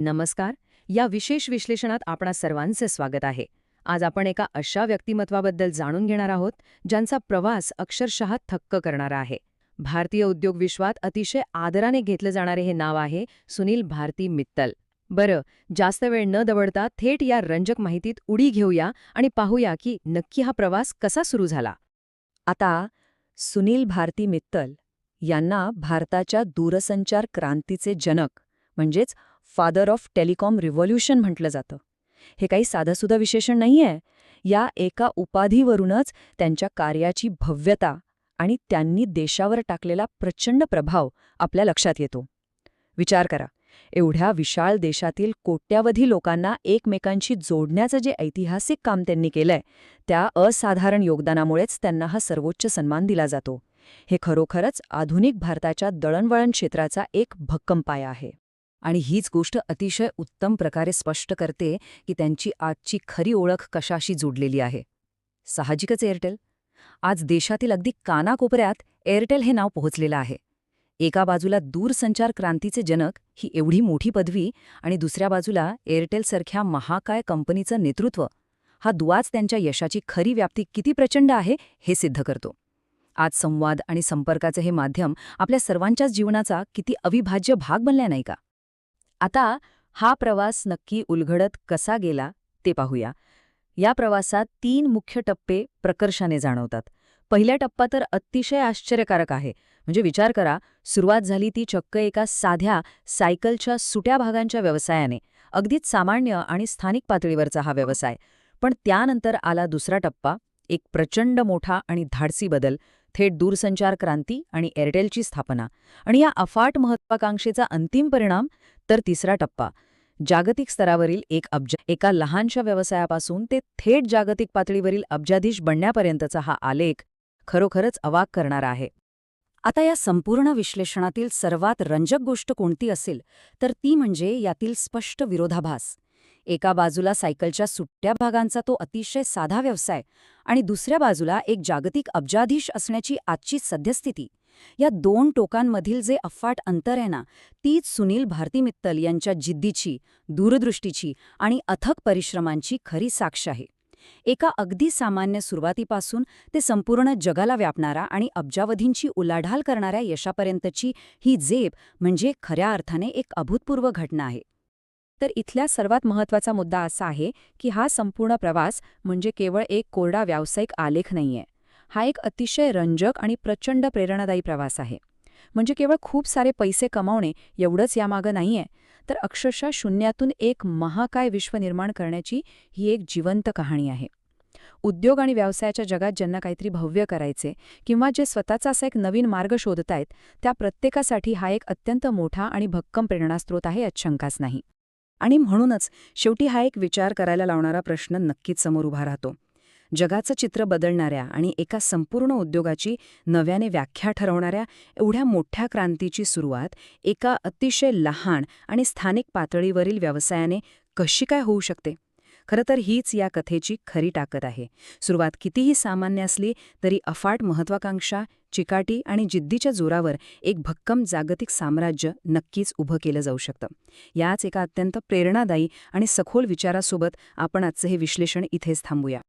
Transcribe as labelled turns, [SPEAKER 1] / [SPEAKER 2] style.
[SPEAKER 1] नमस्कार. या विशेष विश्लेषणात आपणा सर्वांचे स्वागत आहे. आज आपण एका अशा व्यक्तिमत्वाबद्दल जाणून घेणार आहोत ज्यांचा प्रवास अक्षरशः थक्क करणारा आहे. भारतीय उद्योग विश्वात अतिशय आदराने घेतलं जाणारे हे नाव आहे सुनील भारती मित्तल. बरं, जास्त वेळ न दवडता थेट या रंजक माहितीत उडी घेऊया आणि पाहूया की नक्की हा प्रवास कसा सुरू झाला.
[SPEAKER 2] आता सुनील भारती मित्तल यांना भारताच्या दूरसंचार क्रांतीचे जनक म्हणजेच फादर ऑफ टेलिकॉम रिव्हॉल्यूशन म्हटलं जातं. हे काही साधंसुधं विशेषण नाहीये. या एका उपाधीवरूनच त्यांच्या कार्याची भव्यता आणि त्यांनी देशावर टाकलेला प्रचंड प्रभाव आपल्या लक्षात येतो. विचार करा, एवढ्या विशाल देशातील कोट्यावधी लोकांना एकमेकांशी जोडण्याचं जे ऐतिहासिक काम त्यांनी केलंय, त्या असाधारण योगदानामुळेच त्यांना हा सर्वोच्च सन्मान दिला जातो. हे खरोखरच आधुनिक भारताच्या दळणवळण क्षेत्राचा एक भक्कम पाया आहे. आणि हीच गोष्ट अतिशय उत्तम प्रकारे स्पष्ट करते की त्यांची आजची खरी ओळख कशाशी जोडलेली आहे. साहजिकच एअरटेल. आज देशातील अगदी कानाकोपऱ्यात एअरटेल हे नाव पोहोचलेलं आहे. एका बाजूला दूरसंचार क्रांतीचे जनक ही एवढी मोठी पदवी आणि दुसऱ्या बाजूला एअरटेलसारख्या महाकाय कंपनीचं नेतृत्व. हा दुवाच त्यांच्या यशाची खरी व्याप्ती किती प्रचंड आहे हे सिद्ध करतो. आज संवाद आणि संपर्काचे हे माध्यम आपल्या सर्वांच्याच जीवनाचा किती अविभाज्य भाग बनला नाही का? आता हा प्रवास नक्की उलगडत कसा गेला ते पाहूया. या प्रवासात 3 मुख्य टप्पे प्रकर्षाने जाणवतात. पहिला टप्पा तर अतिशय आश्चर्यकारक आहे. म्हणजे विचार करा, सुरुवात झाली ती चक्क एका साध्या सायकलच्या सुट्या भागांच्या व्यवसायाने. अगदीच सामान्य आणि स्थानिक पातळीवरचा हा व्यवसाय. पण त्यानंतर आला दुसरा टप्पा, एक प्रचंड मोठा आणि धाडसी बदल, थेट दूरसंचार क्रांती आणि एअरटेलची स्थापना. आणि या अफाट महत्वाकांक्षेचा अंतिम परिणाम तर तिसरा टप्पा, जागतिक स्तरावरील एका लहानशा व्यवसायापासून ते थेट जागतिक पातळीवरील अब्जाधीश बनण्यापर्यंतचा हा आलेख खरोखरच अवाक करणारा आहे. आता या संपूर्ण विश्लेषणातील सर्वात रंजक गोष्ट कोणती असेल तर ती म्हणजे यातील स्पष्ट विरोधाभास. एका बाजूला सायकलच्या सुट्ट्या भागांचा तो अतिशय साधा व्यवसाय आणि दुसऱ्या बाजूला एक जागतिक अब्जाधीश असण्याची आजची सद्यस्थिती. या दोन टोकांमधील जे अफाट अंतर आहे ना, तीच सुनील भारती मित्तल यांच्या जिद्दीची, दूरदृष्टीची आणि अथक परिश्रमांची खरी साक्ष आहे. एका अगदी सामान्य सुरुवातीपासून ते संपूर्ण जगाला व्यापणारा आणि अब्जावधींची उलाढाल करणाऱ्या यशापर्यंतची ही झेप म्हणजे खऱ्या अर्थाने एक अभूतपूर्व घटना आहे. तर इथल्या सर्वात महत्त्वाचा मुद्दा असा आहे की हा संपूर्ण प्रवास म्हणजे केवळ एक कोरडा व्यावसायिक आलेख नाहीये. हा एक अतिशय रंजक आणि प्रचंड प्रेरणादायी प्रवास आहे. म्हणजे केवळ खूप सारे पैसे कमावणे एवढंच यामागं नाहीये, तर अक्षरशः शून्यातून एक महाकाय विश्व निर्माण करण्याची ही एक जिवंत कहाणी आहे. उद्योग आणि व्यवसायाच्या जगात ज्यांना काहीतरी भव्य करायचे किंवा जे स्वतःचा असा एक नवीन मार्ग शोधतायत, त्या प्रत्येकासाठी हा एक अत्यंत मोठा आणि भक्कम प्रेरणास्रोत आहे, यात शंकाच नाही. आणि म्हणूनच शेवटी हा एक विचार करायला लावणारा प्रश्न नक्कीच समोर उभा राहतो. जगाचं चित्र बदलणाऱ्या आणि एका संपूर्ण उद्योगाची नव्याने व्याख्या ठरवणाऱ्या एवढ्या मोठ्या क्रांतीची सुरुवात एका अतिशय लहान आणि स्थानिक पातळीवरील व्यवसायाने कशी काय होऊ शकते? खरं तर हीच या कथेची खरी ताकद आहे. सुरुवात कितीही सामान्य असली तरी अफाट महत्वाकांक्षा, चिकाटी आणि जिद्दीच्या जोरावर एक भक्कम जागतिक साम्राज्य नक्कीच उभं केलं जाऊ शकतं. याच एका अत्यंत प्रेरणादायी आणि सखोल विचारासोबत आपण आजचं हे विश्लेषण इथेच थांबूया.